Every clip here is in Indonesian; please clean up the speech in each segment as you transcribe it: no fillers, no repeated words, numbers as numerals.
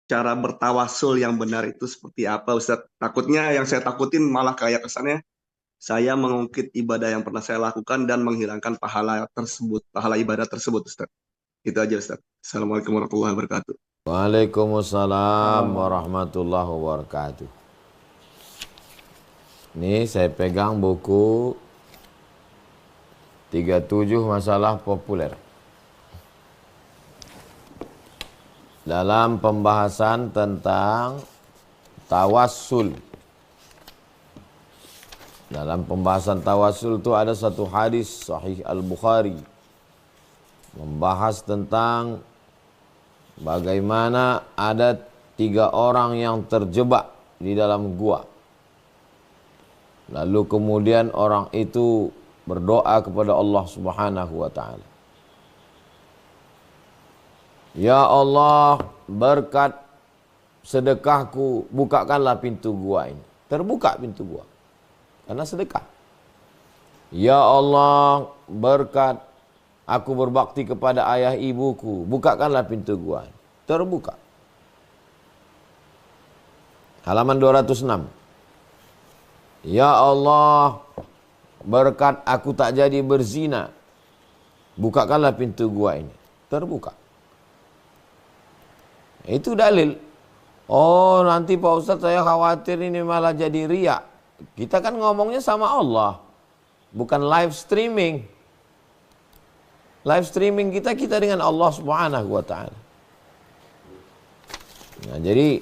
cara bertawasul yang benar itu seperti apa, Ustadz? Takutnya yang saya takutin malah kayak kesannya saya mengungkit ibadah yang pernah saya lakukan dan menghilangkan pahala tersebut, pahala ibadah tersebut, Ustadz. Itu aja, Ustadz. Assalamualaikum warahmatullahi wabarakatuh. Waalaikumsalam warahmatullahi wabarakatuh. Ini saya pegang buku 37 masalah populer. Dalam pembahasan tentang tawassul. Dalam pembahasan tawassul itu ada satu hadis sahih Al-Bukhari. Membahas tentang bagaimana ada 3 orang yang terjebak di dalam gua. Lalu kemudian orang itu berdoa kepada Allah Subhanahu wa taala. Ya Allah, berkat sedekahku, bukakanlah pintu gua ini. Terbuka pintu gua karena sedekah. Ya Allah, berkat aku berbakti kepada ayah ibuku, bukakanlah pintu gua. Terbuka. Halaman 206. Ya Allah, berkat aku tak jadi berzina, bukakanlah pintu gua ini. Terbuka. Itu dalil. Oh, nanti Pak Ustadz saya khawatir ini malah jadi riak. Kita kan ngomongnya sama Allah, bukan live streaming. Live streaming kita dengan Allah Subhanahu wa taala. Nah, jadi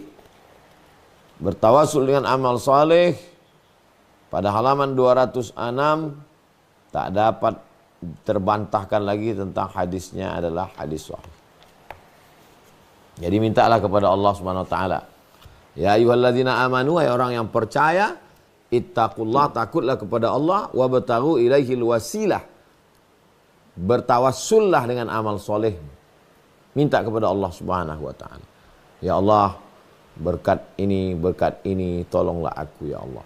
bertawasul dengan amal saleh pada halaman 206 tak dapat terbantahkan lagi tentang hadisnya adalah hadis sahih. Jadi mintalah kepada Allah Subhanahu wa taala. Ya ayyuhalladzina amanu, hai orang yang percaya, ittaqullah, takutlah kepada Allah, wabtaghu ilaihil wasilah. Bertawassullah dengan amal soleh. Minta kepada Allah Subhanahu wa taala. Ya Allah, berkat ini, tolonglah aku ya Allah.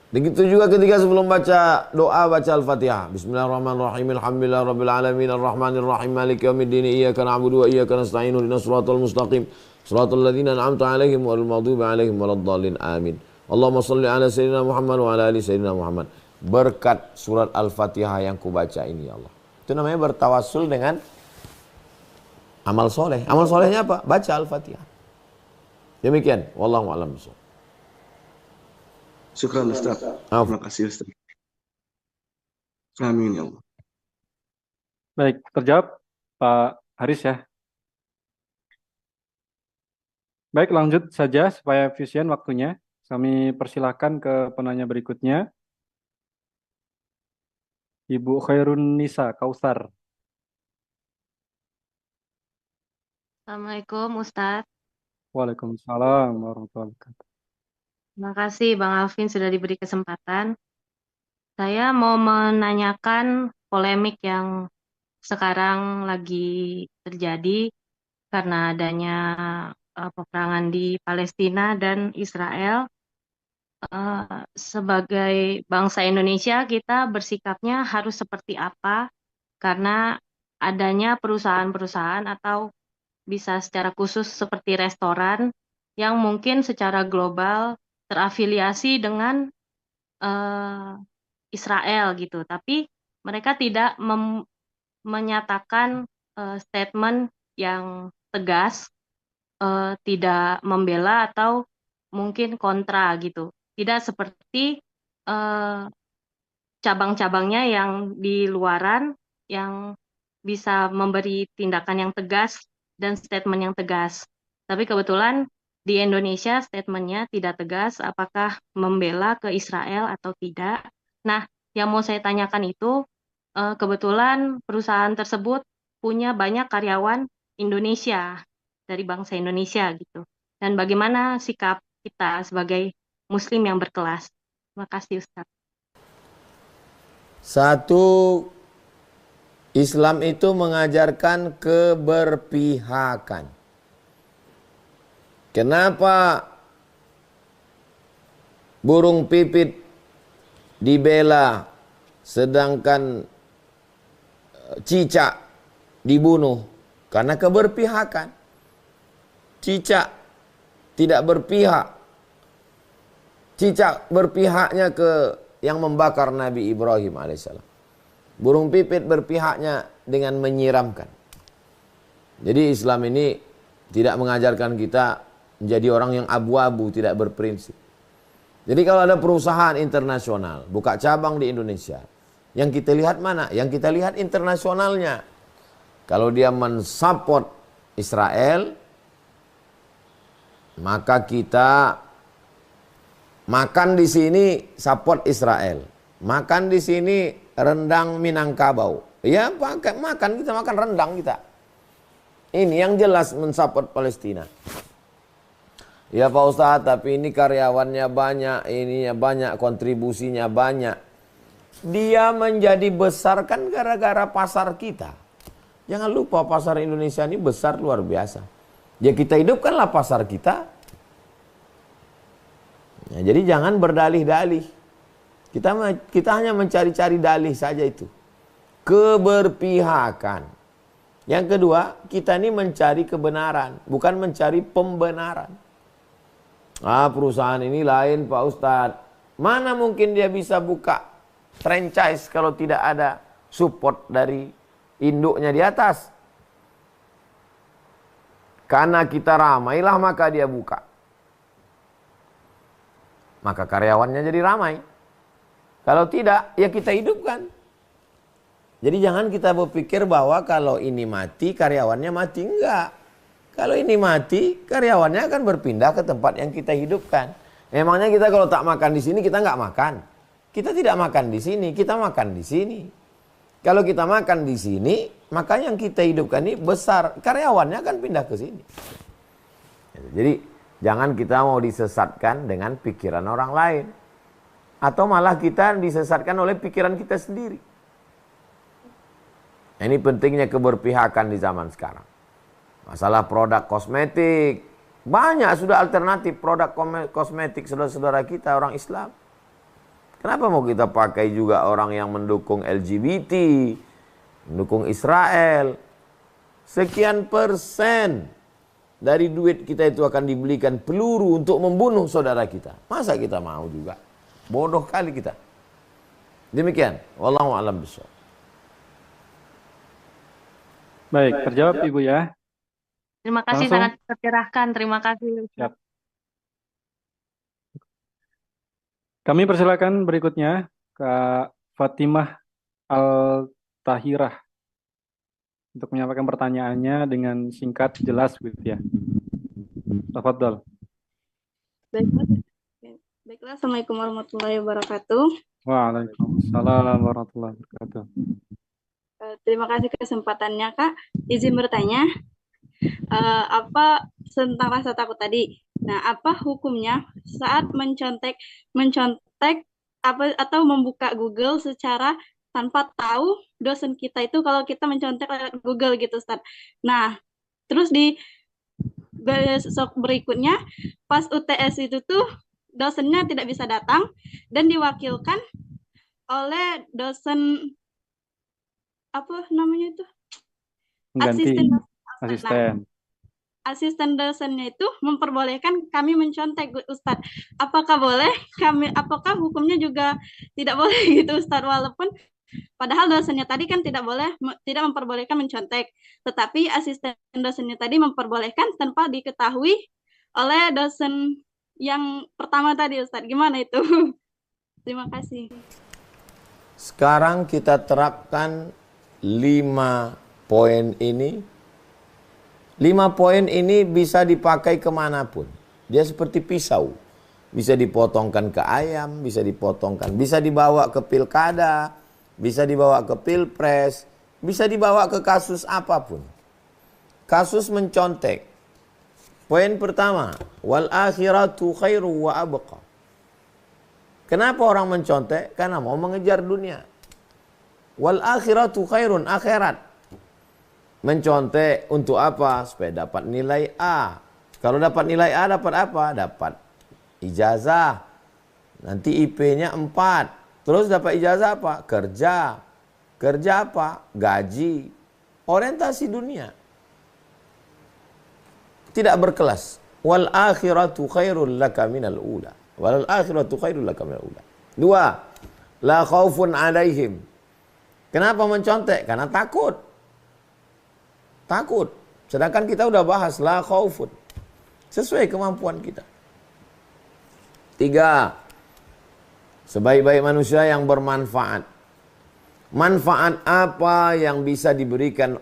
Begitu juga ketika sebelum baca doa, baca Al-Fatihah. Bismillahirrahmanirrahim. Alhamdulillahirabbil alamin arrahmanir rahim maliki yaumiddin iyyaka na'budu wa iyyaka nasta'in ihdinas siratal mustaqim siratal ladzina an'amta 'alaihim ghairil maghdubi 'alaihim waladdallin amin. Allahumma shalli ala sayyidina Muhammad wa ala ali sayyidina Muhammad. Berkat surat Al-Fatihah yang kubaca ini ya Allah. Itu namanya bertawassul dengan amal soleh. Amal solehnya apa? Baca Al-Fatihah. Demikian. Wallahu a'lam bishawab. Syukran, Ustadz. Terima kasih, Ustadz. Amin ya Allah. Baik, terjawab Pak Haris ya. Baik, lanjut saja supaya efisien waktunya. Kami persilakan ke penanya berikutnya. Ibu Khairun Nisa, Kautsar. Assalamualaikum Ustadz. Waalaikumsalam warahmatullahi wabarakatuh. Terima kasih Bang Alvin sudah diberi kesempatan. Saya mau menanyakan polemik yang sekarang lagi terjadi karena adanya peperangan di Palestina dan Israel. Sebagai bangsa Indonesia, kita bersikapnya harus seperti apa? Karena adanya perusahaan-perusahaan atau bisa secara khusus seperti restoran yang mungkin secara global terafiliasi dengan Israel gitu, tapi mereka tidak menyatakan statement yang tegas, tidak membela atau mungkin kontra gitu. Tidak seperti cabang-cabangnya yang di luaran yang bisa memberi tindakan yang tegas dan statement yang tegas. Tapi kebetulan di Indonesia statementnya tidak tegas apakah membela ke Israel atau tidak. Nah, yang mau saya tanyakan itu kebetulan perusahaan tersebut punya banyak karyawan Indonesia dari bangsa Indonesia gitu. Dan bagaimana sikap kita sebagai Muslim yang berkelas? Terima kasih Ustaz. Satu, Islam itu mengajarkan keberpihakan. Kenapa burung pipit dibela sedangkan cicak dibunuh? Karena keberpihakan. cicak tidak berpihak. Cicak berpihaknya ke yang membakar Nabi Ibrahim alaihissalam. Burung pipit berpihaknya dengan menyiramkan. Jadi Islam ini tidak mengajarkan kita menjadi orang yang abu-abu, tidak berprinsip. Jadi kalau ada perusahaan internasional buka cabang di Indonesia, yang kita lihat mana? Yang kita lihat internasionalnya. Kalau dia mensupport Israel, maka kita makan di sini support Israel. Makan di sini rendang Minangkabau. Ya, makan kita makan rendang kita. Ini yang jelas mensupport Palestina. Ya Pak Ustadz, tapi ini karyawannya banyak, ininya banyak, kontribusinya banyak. Dia menjadi besar kan gara-gara pasar kita. Jangan lupa pasar Indonesia ini besar luar biasa. Ya kita hidupkanlah pasar kita. Ya, jadi jangan berdalih-dalih. Kita hanya mencari-cari dalih saja itu. Keberpihakan. Yang kedua, kita ini mencari kebenaran, bukan mencari pembenaran. Perusahaan ini lain Pak Ustadz. Mana mungkin dia bisa buka franchise kalau tidak ada support dari induknya di atas. Karena kita ramailah maka dia buka. Maka karyawannya jadi ramai. Kalau tidak, ya kita hidupkan. Jadi jangan kita berpikir bahwa kalau ini mati, karyawannya mati. Enggak. Kalau ini mati, karyawannya akan berpindah ke tempat yang kita hidupkan. Memangnya kita kalau tak makan di sini, kita nggak makan. Kita tidak makan di sini, kita makan di sini. Kalau kita makan di sini, maka yang kita hidupkan ini besar. Karyawannya akan pindah ke sini. Jadi jangan kita mau disesatkan dengan pikiran orang lain. Atau malah kita disesatkan oleh pikiran kita sendiri. Ini pentingnya keberpihakan di zaman sekarang. Masalah produk kosmetik. Banyak sudah alternatif produk kosmetik saudara-saudara kita orang Islam. Kenapa mau kita pakai juga orang yang mendukung LGBT, mendukung Israel? Sekian persen dari duit kita itu akan dibelikan peluru untuk membunuh saudara kita. Masa kita mau juga? Bodoh kali kita. Demikian. Wallahu a'lam bishawab. Baik, terjawab Ibu ya. Terima kasih, Langsung. sangat tercerahkan. Terima kasih. Siap. Kami persilakan berikutnya Kak Fatimah Al-Tahirah untuk menyampaikan pertanyaannya dengan singkat, jelas gitu ya. Tafadhol. Baiklah, Assalamualaikum warahmatullahi wabarakatuh. Waalaikumsalam warahmatullahi wabarakatuh. Terima kasih kesempatannya, Kak. Izin bertanya, apa tentang rasa takut tadi? Nah, apa hukumnya saat mencontek apa atau membuka Google secara tanpa tahu dosen kita itu kalau kita mencontek lewat Google gitu, Ustaz. Nah, terus di besok berikutnya pas UTS itu tuh dosennya tidak bisa datang dan diwakilkan oleh dosen apa namanya itu? Mengganti Asisten. asisten. Asisten dosennya itu memperbolehkan kami mencontek, Ustadz. Apakah boleh? Apakah hukumnya juga tidak boleh gitu, Ustadz? Walaupun padahal dosennya tadi kan tidak memperbolehkan mencontek, tetapi asisten dosennya tadi memperbolehkan tanpa diketahui oleh dosen yang pertama tadi, Ustadz. Gimana itu? Terima kasih. Sekarang kita terapkan 5 poin ini. 5 poin ini bisa dipakai kemanapun. Dia seperti pisau. Bisa dipotongkan ke ayam, bisa dibawa ke pilkada, bisa dibawa ke pilpres, bisa dibawa ke kasus apapun. Kasus mencontek. Poin pertama, wal akhiratu khairu wa abqa. Kenapa orang mencontek? Karena mau mengejar dunia. Wal akhiratu khairun, akhirat. Mencontek untuk apa? Supaya dapat nilai A. Kalau dapat nilai A dapat apa? Dapat ijazah. Nanti IP-nya 4. Terus dapat ijazah apa? Kerja. Kerja apa? Gaji. Orientasi dunia. tidak berkelas. Wal akhiratu khairul laka minal ula. Wal akhiratu khairul laka minal ula. 2. La khaufun alaihim. Kenapa mencontek? Karena takut. Takut. Sedangkan kita udah bahas la khaufun. Sesuai kemampuan kita. 3. Sebaik-baik manusia yang bermanfaat. Manfaat apa yang bisa diberikan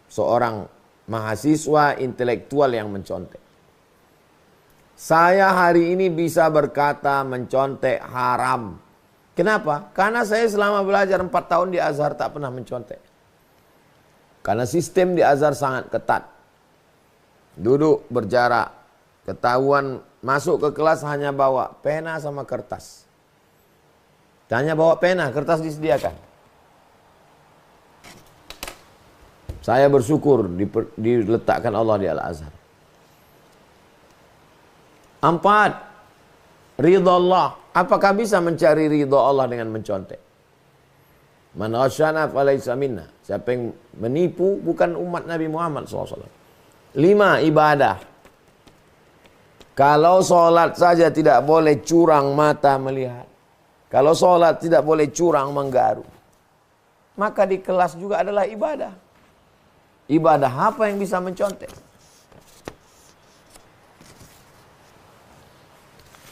seorang mahasiswa intelektual yang mencontek? Saya hari ini bisa berkata mencontek haram. Kenapa? Karena saya selama belajar 4 tahun di Azhar tak pernah mencontek. Karena sistem di Azhar sangat ketat. Duduk berjarak. Ketahuan masuk ke kelas hanya bawa pena sama kertas. Hanya bawa pena, kertas disediakan. Saya bersyukur diletakkan Allah di Al-Azhar. 4. Ridha Allah. Apakah bisa mencari ridha Allah dengan mencontek? Man ghasyana falaysa minna. Siapa yang menipu bukan umat Nabi Muhammad SAW. 5. Ibadah. Kalau sholat saja tidak boleh curang mata melihat. Kalau sholat tidak boleh curang menggaru. Maka di kelas juga adalah ibadah. Ibadah apa yang bisa mencontek?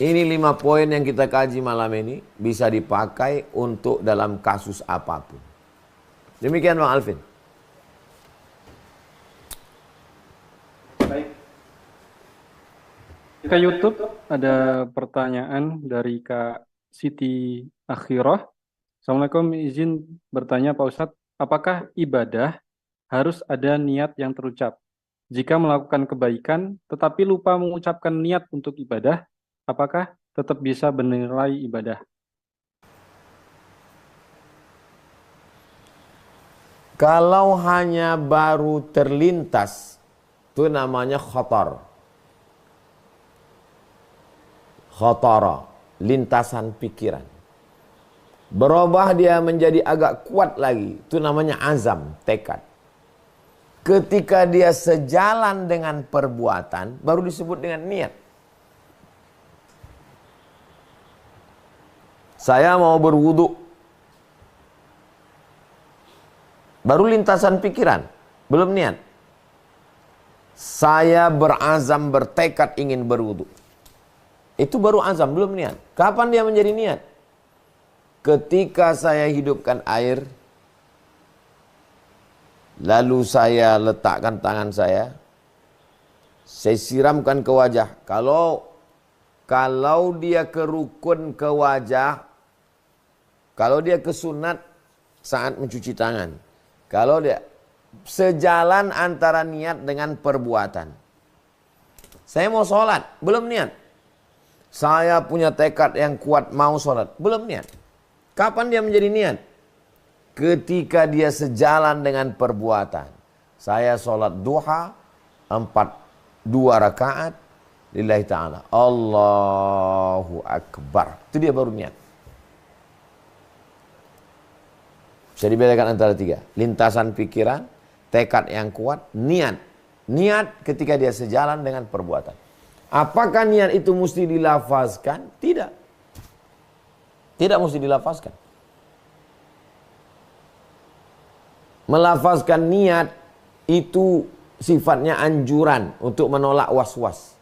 Ini 5 poin yang kita kaji malam ini. Bisa dipakai untuk dalam kasus apapun. Demikian Bang Alvin. Baik. Ke YouTube ada pertanyaan dari Kak Siti Akhirah. Assalamualaikum, izin bertanya Pak Ustadz, apakah ibadah harus ada niat yang terucap? Jika melakukan kebaikan tetapi lupa mengucapkan niat untuk ibadah, apakah tetap bisa bernilai ibadah? Kalau hanya baru terlintas, itu namanya khatar. Khatara, lintasan pikiran. Berubah dia menjadi agak kuat lagi, itu namanya azam, tekad. Ketika dia sejalan dengan perbuatan, baru disebut dengan niat. Saya mau berwudu. Baru lintasan pikiran, belum niat. Saya berazam, bertekad ingin berwudu. Itu baru azam, belum niat. Kapan dia menjadi niat? Ketika saya hidupkan air, lalu saya letakkan tangan saya siramkan ke wajah. Kalau dia ke rukun ke wajah, kalau dia ke sunat saat mencuci tangan, kalau dia sejalan antara niat dengan perbuatan. Saya mau sholat, belum niat. Saya punya tekad yang kuat mau sholat, belum niat. Kapan dia menjadi niat? Ketika dia sejalan dengan perbuatan. Saya sholat duha 2 rakaat lillahi ta'ala. Allahu Akbar. Itu dia baru niat. Bisa dibedakan antara 3. Lintasan pikiran, tekad yang kuat, niat. Niat ketika dia sejalan dengan perbuatan. Apakah niat itu mesti dilafazkan? Tidak. Tidak mesti dilafazkan. Melafazkan niat itu sifatnya anjuran untuk menolak was-was.